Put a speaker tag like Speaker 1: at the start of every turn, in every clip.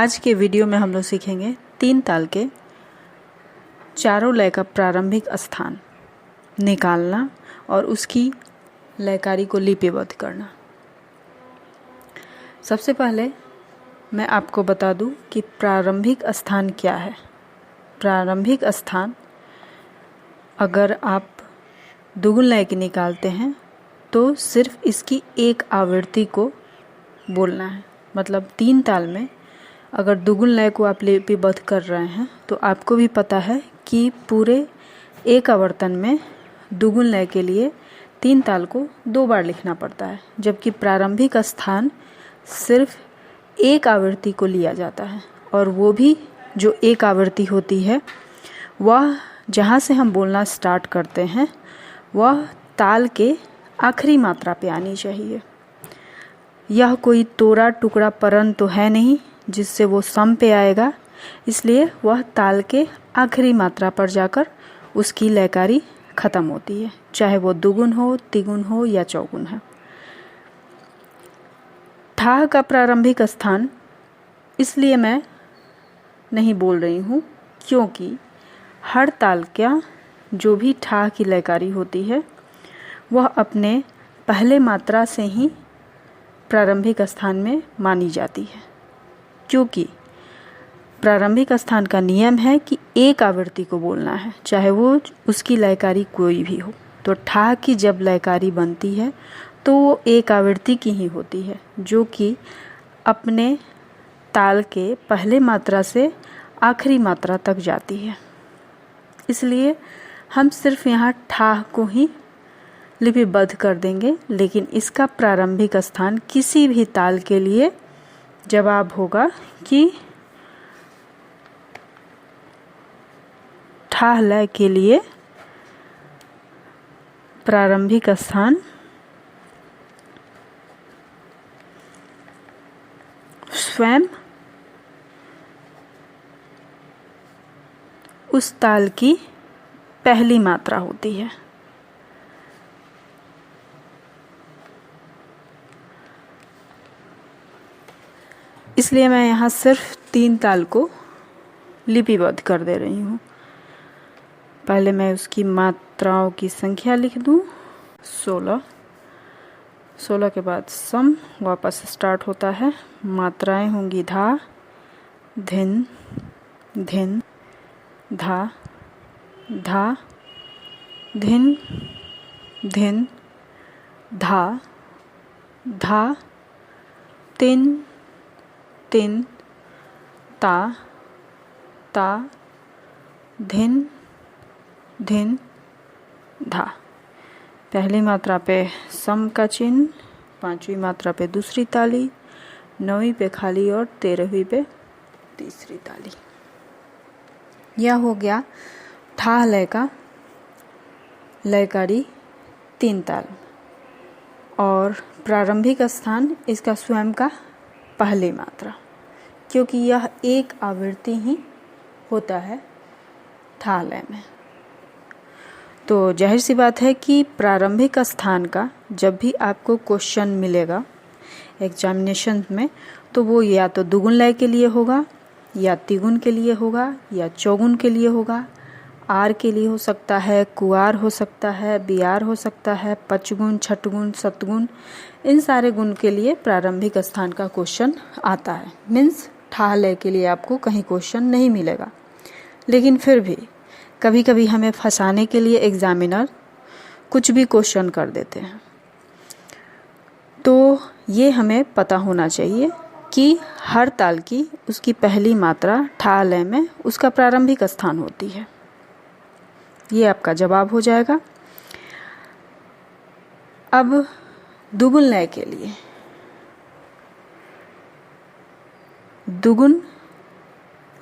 Speaker 1: आज के वीडियो में हम लोग सीखेंगे तीन ताल के चारों लय का प्रारंभिक स्थान निकालना और उसकी लयकारी को लिपिबद्ध करना। सबसे पहले मैं आपको बता दूं कि प्रारंभिक स्थान क्या है। प्रारंभिक स्थान अगर आप दुगुन लय की निकालते हैं तो सिर्फ इसकी एक आवृत्ति को बोलना है। मतलब तीन ताल में अगर दुगुन लय को आप लिपिबद्ध कर रहे हैं तो आपको भी पता है कि पूरे एक आवर्तन में दुगुन लय के लिए तीन ताल को दो बार लिखना पड़ता है, जबकि प्रारंभिक स्थान सिर्फ एक आवृत्ति को लिया जाता है। और वो भी जो एक आवृत्ति होती है वह जहाँ से हम बोलना स्टार्ट करते हैं वह ताल के आखिरी मात्रा पे आनी चाहिए। यह कोई तोड़ा टुकड़ा परन तो है नहीं जिससे वो सम पे आएगा, इसलिए वह ताल के आखिरी मात्रा पर जाकर उसकी लयकारी खत्म होती है, चाहे वो दुगुन हो, तिगुन हो या चौगुन है। ठा का प्रारंभिक स्थान इसलिए मैं नहीं बोल रही हूँ क्योंकि हर ताल का जो भी ठा की लयकारी होती है वह अपने पहले मात्रा से ही प्रारंभिक स्थान में मानी जाती है, क्योंकि प्रारंभिक स्थान का नियम है कि एक आवृत्ति को बोलना है, चाहे वो उसकी लयकारी कोई भी हो। तो ठा की जब लयकारी बनती है तो वो एक आवृत्ति की ही होती है जो कि अपने ताल के पहले मात्रा से आखिरी मात्रा तक जाती है। इसलिए हम सिर्फ यहाँ ठा को ही लिपिबद्ध कर देंगे, लेकिन इसका प्रारंभिक स्थान किसी भी ताल के लिए जवाब होगा कि ठा लय के लिए प्रारंभिक स्थान स्वयं उस ताल की पहली मात्रा होती है। इसलिए मैं यहाँ सिर्फ तीन ताल को लिपिबद्ध कर दे रही हूँ। पहले मैं उसकी मात्राओं की संख्या लिख दूँ 16। 16 के बाद सम वापस स्टार्ट होता है। मात्राएं होंगी धा, धिन, धिन, धा, धा, धिन, धिन, धा, धा, तिन, तिन, ता, ता, धिन, धिन, धा। पहली मात्रा पे सम का चिन्ह, पांचवी मात्रा पे दूसरी ताली, नौवीं पे खाली और 13वीं पे तीसरी ताली। यह हो गया ठा लय का लयकारी तीन ताल। और प्रारंभिक स्थान इसका स्वयं का पहली मात्रा, क्योंकि यह एक आवृत्ति ही होता है ठा लय में। तो जाहिर सी बात है कि प्रारंभिक स्थान का जब भी आपको क्वेश्चन मिलेगा एग्जामिनेशन में तो वो या तो दुगुन लय के लिए होगा या तिगुन के लिए होगा या चौगुन के लिए होगा। आर के लिए हो सकता है, कुआर हो सकता है, बियार हो सकता है, पचगुन, छठगुन, सतगुन, इन सारे गुण के लिए प्रारंभिक स्थान का क्वेश्चन आता है। मीन्स ठा लय के लिए आपको कहीं क्वेश्चन नहीं मिलेगा, लेकिन फिर भी कभी कभी हमें फंसाने के लिए एग्जामिनर कुछ भी क्वेश्चन कर देते हैं। तो ये हमें पता होना चाहिए कि हर ताल की उसकी पहली मात्रा ठा लय में उसका प्रारंभिक स्थान होती है। ये आपका जवाब हो जाएगा। अब दुगुन लय के लिए दुगुन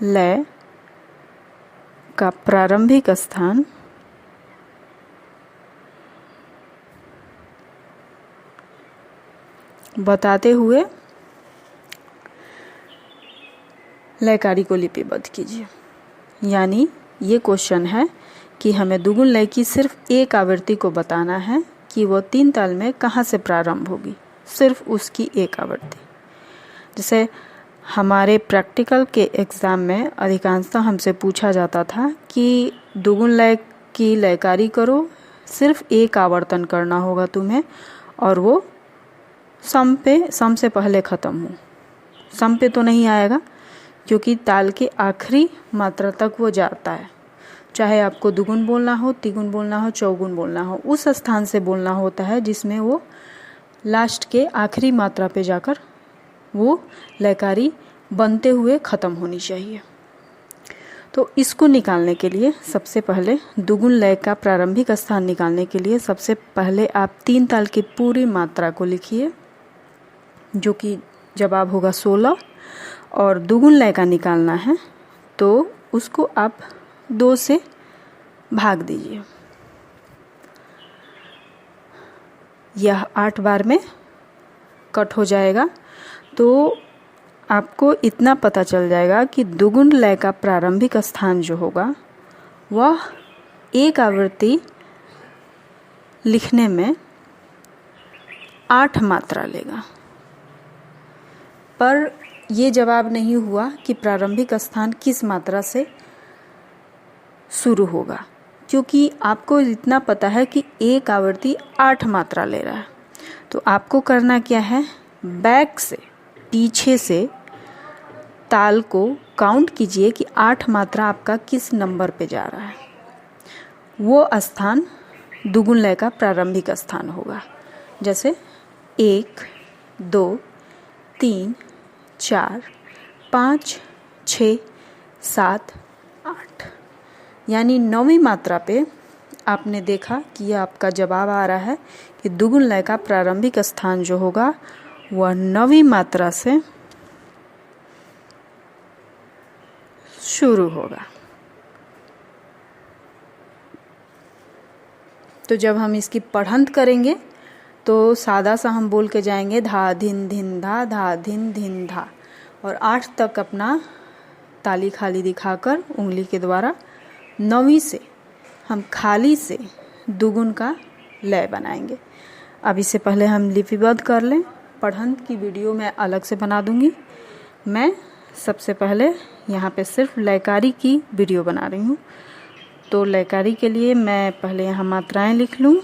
Speaker 1: लय का प्रारंभिक स्थान बताते हुए लयकारी को लिपिबद्ध कीजिए। यानी ये क्वेश्चन है कि हमें दुगुन लय की सिर्फ एक आवृत्ति को बताना है कि वो तीन ताल में कहाँ से प्रारंभ होगी, सिर्फ उसकी एक आवृत्ति। जैसे हमारे प्रैक्टिकल के एग्ज़ाम में अधिकांशतः हमसे पूछा जाता था कि दुगुन लय की लयकारी करो, सिर्फ एक आवर्तन करना होगा तुम्हें और वो सम से पहले ख़त्म हो। सम पे तो नहीं आएगा क्योंकि ताल के आखिरी मात्रा तक वो जाता है। चाहे आपको दुगुन बोलना हो, तिगुन बोलना हो, चौगुन बोलना हो, उस स्थान से बोलना होता है जिसमें वो लास्ट के आखिरी मात्रा पे जाकर वो लयकारी बनते हुए ख़त्म होनी चाहिए। तो इसको निकालने के लिए सबसे पहले दुगुन लय का प्रारंभिक स्थान निकालने के लिए सबसे पहले आप 3 ताल की पूरी मात्रा को लिखिए, जो कि जवाब होगा 16। और दुगुन लय का निकालना है तो उसको आप 2 से भाग दीजिए। यह 8 बार में कट हो जाएगा। तो आपको इतना पता चल जाएगा कि दुगुन लय का प्रारंभिक स्थान जो होगा वह एक आवृत्ति लिखने में 8 मात्रा लेगा। पर ये जवाब नहीं हुआ कि प्रारंभिक स्थान किस मात्रा से शुरू होगा, क्योंकि आपको इतना पता है कि एक आवृत्ति 8 मात्रा ले रहा है। तो आपको करना क्या है, बैक से पीछे से ताल को काउंट कीजिए कि 8 मात्रा आपका किस नंबर पे जा रहा है। वो स्थान दुगुन लय का प्रारंभिक स्थान होगा। जैसे 1, 2, 3, 4, 5, 6, 7, 8, यानी 9वीं मात्रा पे आपने देखा कि यह आपका जवाब आ रहा है कि दुगुन लय का प्रारंभिक स्थान जो होगा वह 9वीं मात्रा से शुरू होगा। तो जब हम इसकी पढ़ंत करेंगे तो सादा सा हम बोल के जाएंगे धा धिन धिन धा, धा धिन धिन धा, और 8 तक अपना ताली खाली दिखाकर उंगली के द्वारा 9वीं से हम खाली से दुगुन का लय बनाएंगे। अब इससे पहले हम लिपिबद्ध कर लें। पढ़ंत की वीडियो मैं अलग से बना दूंगी। मैं सबसे पहले यहाँ पे सिर्फ लयकारी की वीडियो बना रही हूँ। तो लयकारी के लिए मैं पहले यहाँ मात्राएं लिख लूँ।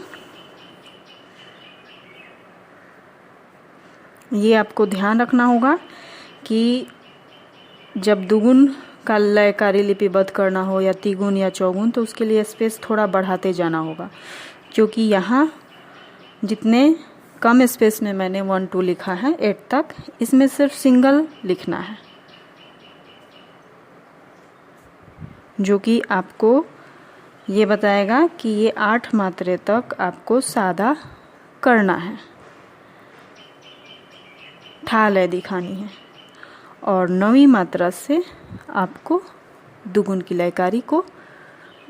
Speaker 1: ये आपको ध्यान रखना होगा कि जब दुगुन का लयकारी लिपिबद्ध करना हो या तिगुन या चौगुन तो उसके लिए स्पेस थोड़ा बढ़ाते जाना होगा, क्योंकि यहाँ जितने कम स्पेस में मैंने 1 2 लिखा है 8 तक, इसमें सिर्फ सिंगल लिखना है, जो कि आपको ये बताएगा कि ये 8 मात्रे तक आपको सादा करना है, ठा लय दिखानी है। और 9वीं मात्रा से आपको दुगुन की लयकारी को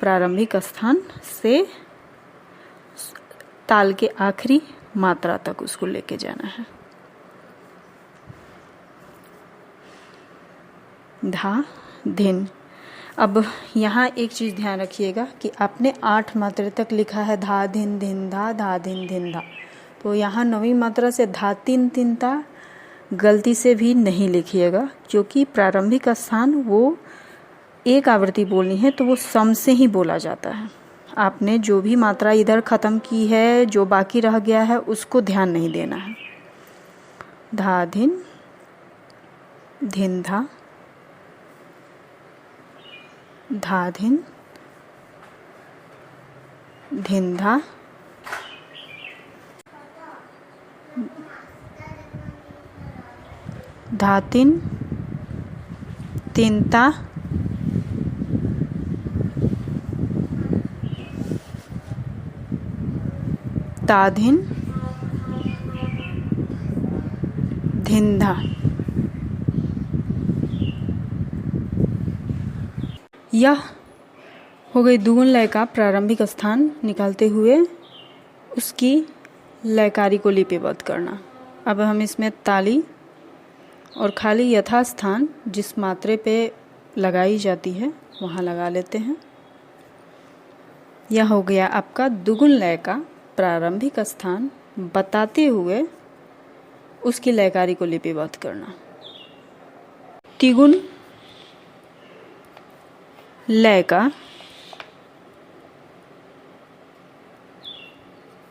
Speaker 1: प्रारंभिक स्थान से ताल के आखिरी मात्रा तक उसको लेके जाना है। धा धिन। अब यहाँ एक चीज़ ध्यान रखिएगा कि आपने 8 मात्रा तक लिखा है धा धिन धिन धा, धा धिन धिन धा। तो यहाँ 9वीं मात्रा से धा तीन तीन ता गलती से भी नहीं लिखिएगा, क्योंकि प्रारंभिक स्थान वो एक आवृत्ति बोलनी है तो वो सम से ही बोला जाता है। आपने जो भी मात्रा इधर ख़त्म की है, जो बाकी रह गया है, उसको ध्यान नहीं देना है। धा धिन धिन धा, धा धिन धिन धा, धा तीन तीन ता, ता धिन धिन धा। यह हो गई दुगुन लय का प्रारंभिक स्थान निकालते हुए उसकी लयकारी को लिपिबद्ध करना। अब हम इसमें ताली और खाली यथास्थान जिस मात्रे पे लगाई जाती है वहाँ लगा लेते हैं। यह हो गया आपका दुगुन लय का प्रारंभिक स्थान बताते हुए उसकी लयकारी को लिपिबद्ध करना। तिगुन लय का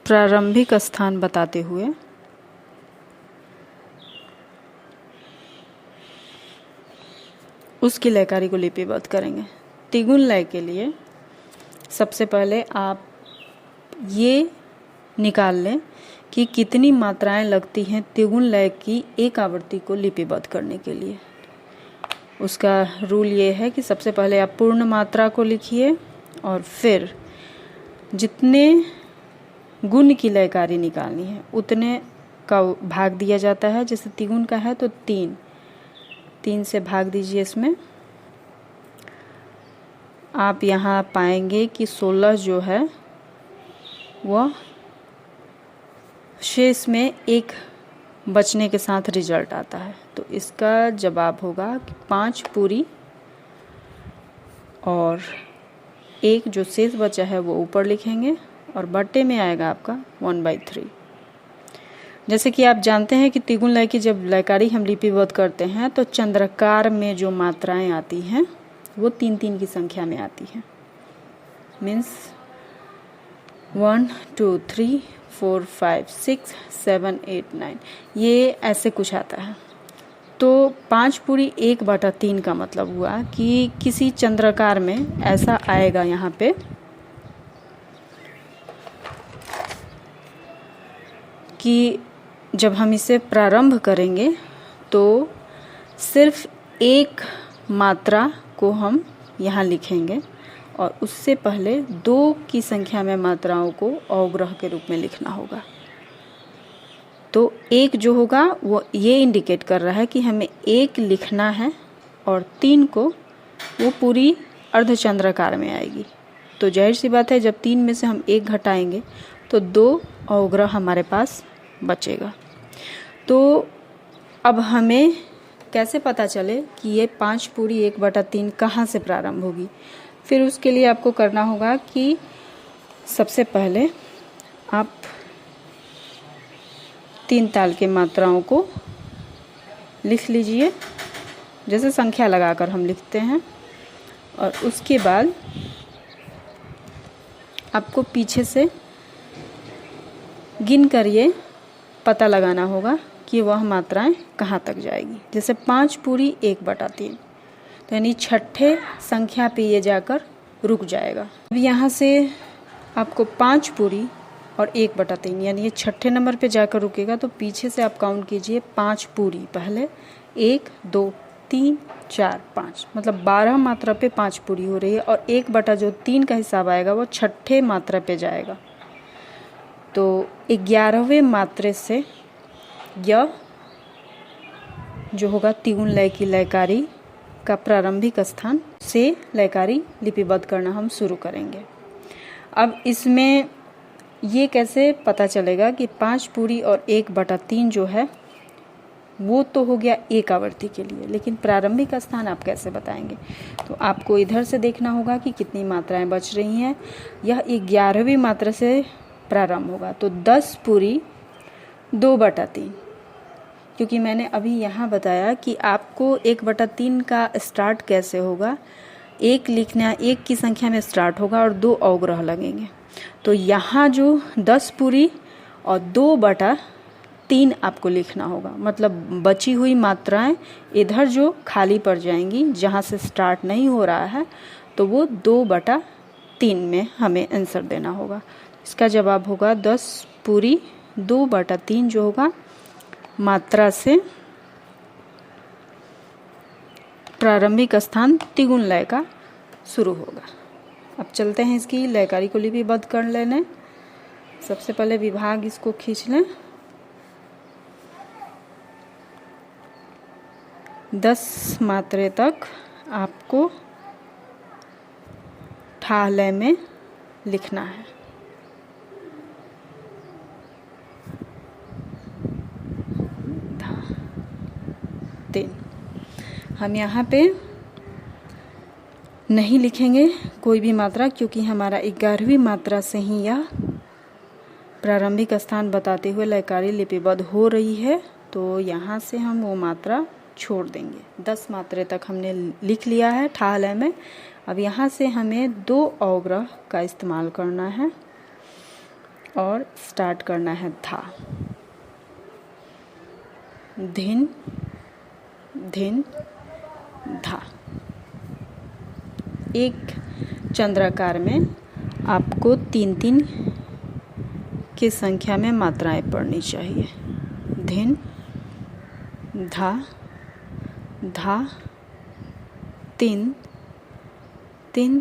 Speaker 1: प्रारंभिक स्थान बताते हुए उसकी लयकारी को लिपिबद्ध करेंगे। तिगुन लय के लिए सबसे पहले आप ये निकाल लें कि कितनी मात्राएं लगती हैं तिगुन लय की एक आवृत्ति को लिपिबद्ध करने के लिए। उसका रूल ये है कि सबसे पहले आप पूर्ण मात्रा को लिखिए और फिर जितने गुण की लयकारी निकालनी है उतने का भाग दिया जाता है। जैसे तिगुन का है तो 3 से भाग दीजिए। इसमें आप यहाँ पाएंगे कि 16 जो है वह शेष में 1 बचने के साथ रिजल्ट आता है। तो इसका जवाब होगा कि 5 पूरी और 1 जो शेष बचा है वो ऊपर लिखेंगे और बट्टे में आएगा आपका 1/3। जैसे कि आप जानते हैं कि तिगुन लय की जब लयकारी हम लिपिबद्ध करते हैं तो चंद्राकार में जो मात्राएं आती हैं वो 3-3 की संख्या में आती हैं। मीन्स 1 2 3 4 5 6 7 8 9 ये ऐसे कुछ आता है। तो 5 पूरी 1/3 का मतलब हुआ कि किसी चंद्राकार में ऐसा आएगा यहाँ पे कि जब हम इसे प्रारंभ करेंगे तो सिर्फ 1 मात्रा को हम यहाँ लिखेंगे और उससे पहले 2 की संख्या में मात्राओं को अवग्रह के रूप में लिखना होगा। तो 1 जो होगा वो ये इंडिकेट कर रहा है कि हमें 1 लिखना है और 3 को वो पूरी अर्धचंद्राकार में आएगी। तो जाहिर सी बात है जब 3 में से हम 1 घटाएंगे तो 2 अवग्रह हमारे पास बचेगा। तो अब हमें कैसे पता चले कि ये 5 पूरी 1/3 कहाँ से प्रारंभ होगी? फिर उसके लिए आपको करना होगा कि सबसे पहले आप 3 ताल के मात्राओं को लिख लीजिए, जैसे संख्या लगाकर हम लिखते हैं। और उसके बाद आपको पीछे से गिन कर ये पता लगाना होगा कि वह मात्राएं कहाँ तक जाएगी। जैसे 5 पूरी 1/3 तो यानी छठे संख्या पे ये जाकर रुक जाएगा। अब यहाँ से आपको 5 पूरी और 1/3 यानी ये छठे नंबर पे जाकर रुकेगा। तो पीछे से आप काउंट कीजिए 5 पूरी, पहले 1 2 3 4 5, मतलब 12 मात्रा पे 5 पूरी हो रही है और 1/3 का हिसाब आएगा वो छठे मात्रा पे जाएगा। तो 11वें मात्रे से यह जो होगा तिगुन लय की लयकारी का प्रारंभिक स्थान से लयकारी लिपिबद्ध करना हम शुरू करेंगे। अब इसमें ये कैसे पता चलेगा कि 5 पूरी और 1/3 जो है वो तो हो गया एक आवृत्ति के लिए, लेकिन प्रारंभिक स्थान आप कैसे बताएंगे? तो आपको इधर से देखना होगा कि कितनी मात्राएं बच रही हैं। यह 11वीं मात्रा से प्रारंभ होगा तो 10 पूरी 2/3, क्योंकि मैंने अभी यहाँ बताया कि आपको 1/3 का स्टार्ट कैसे होगा। 1 लिखना, 1 की संख्या में स्टार्ट होगा और 2 अवग्रह लगेंगे। तो यहाँ जो 10 पूरी और 2/3 आपको लिखना होगा, मतलब बची हुई मात्राएं इधर जो खाली पड़ जाएंगी जहाँ से स्टार्ट नहीं हो रहा है तो वो 2/3 में हमें आंसर देना होगा। इसका जवाब होगा 10 पूरी 2/3 जो होगा मात्रा से प्रारंभिक स्थान तिगुन लय का शुरू होगा। अब चलते हैं इसकी लयकारी को लिपिबद्ध कर लेने। सबसे पहले विभाग इसको खींच लें। 10 मात्रे तक आपको ठा लय में लिखना है। हम यहाँ पे नहीं लिखेंगे कोई भी मात्रा, क्योंकि हमारा 11वीं मात्रा से ही यह प्रारंभिक स्थान बताते हुए लयकारी लिपिबद्ध हो रही है। तो यहाँ से हम वो मात्रा छोड़ देंगे। 10 मात्रे तक हमने लिख लिया है ठा लय में। अब यहाँ से हमें 2 अवग्रह का इस्तेमाल करना है और स्टार्ट करना है धा। धिन धिन धा। एक चंद्राकार में आपको 3-3 की संख्या में मात्राएं पढ़नी चाहिए। धिन धा धा तिन तिन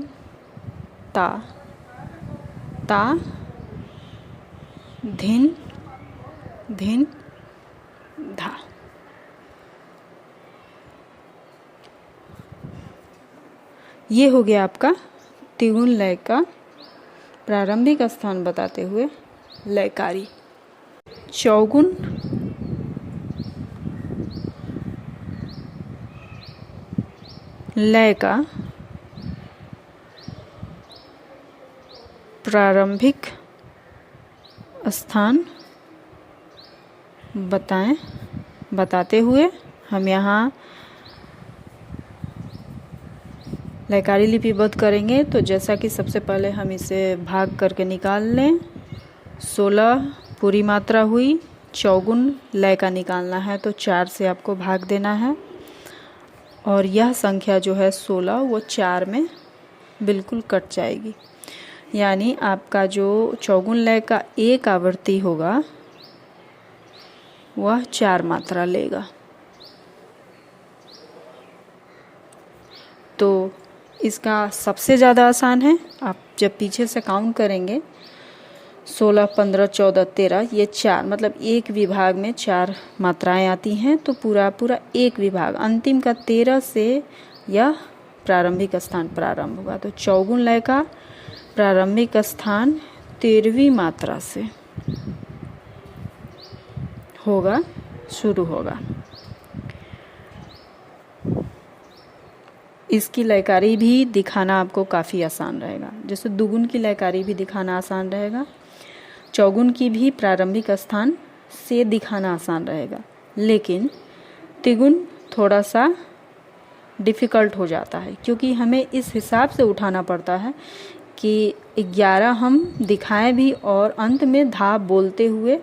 Speaker 1: ता ता धिन धिन धा। ये हो गया आपका त्रिगुण लय का प्रारंभिक स्थान बताते हुए लयकारी। चौगुन लय का प्रारंभिक स्थान बताते हुए हम यहाँ लयकारी लिपिबद्ध करेंगे। तो जैसा कि सबसे पहले हम इसे भाग करके निकाल लें। 16 पूरी मात्रा हुई। चौगुन लय का निकालना है तो 4 से आपको भाग देना है और यह संख्या जो है 16 वो 4 में बिल्कुल कट जाएगी। यानी आपका जो चौगुन लय का एक आवृत्ति होगा वह 4 मात्रा लेगा। तो इसका सबसे ज़्यादा आसान है, आप जब पीछे से काउंट करेंगे 16, 15, 14, 13 ये 4 मतलब एक विभाग में 4 मात्राएं आती हैं। तो पूरा एक विभाग अंतिम का 13 से यह प्रारंभिक स्थान प्रारंभ होगा। तो चौगुन लय का प्रारंभिक स्थान 13वीं मात्रा से होगा, शुरू होगा। इसकी लयकारी भी दिखाना आपको काफ़ी आसान रहेगा। जैसे दुगुन की लयकारी भी दिखाना आसान रहेगा, चौगुन की भी प्रारंभिक स्थान से दिखाना आसान रहेगा, लेकिन त्रिगुण थोड़ा सा डिफ़िकल्ट हो जाता है क्योंकि हमें इस हिसाब से उठाना पड़ता है कि 11 हम दिखाएं भी और अंत में धा बोलते हुए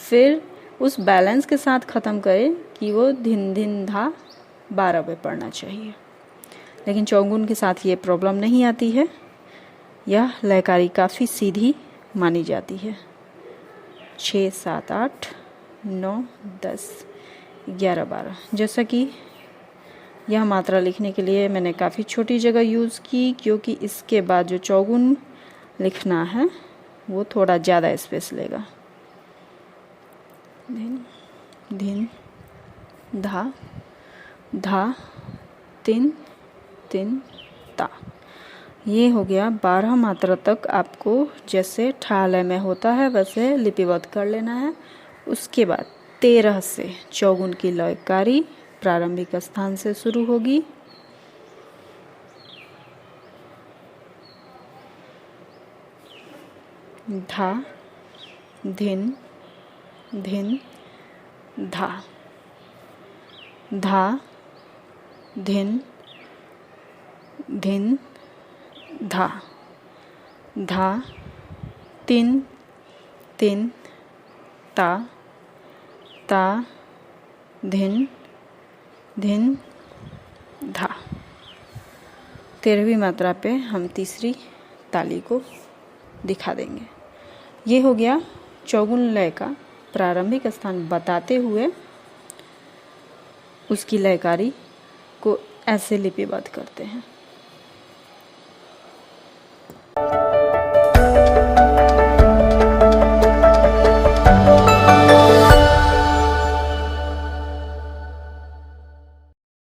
Speaker 1: फिर उस बैलेंस के साथ ख़त्म करें कि वो धिन धिन धा 12 पे पढ़ना चाहिए। लेकिन चौगुन के साथ ये प्रॉब्लम नहीं आती है। यह लयकारी काफ़ी सीधी मानी जाती है। 6, 7, 8, 9, 10, 11, 12। जैसा कि यह मात्रा लिखने के लिए मैंने काफ़ी छोटी जगह यूज़ की क्योंकि इसके बाद जो चौगुन लिखना है वो थोड़ा ज़्यादा स्पेस लेगा। धिन धिन धा धा तिन तिन ता। ये हो गया। 12 मात्रा तक आपको जैसे ठा लय में होता है वैसे लिपिबद्ध कर लेना है। उसके बाद 13 से चौगुन की लयकारी प्रारंभिक स्थान से शुरू होगी। धा धिन धिन धा धा धिन धिन धा धा तिन तिन ता ता धिन धिन धा। 13वीं मात्रा पे हम तीसरी ताली को दिखा देंगे। ये हो गया चौगुन लय का प्रारंभिक स्थान बताते हुए उसकी लयकारी को ऐसे लिपिबद्ध करते हैं।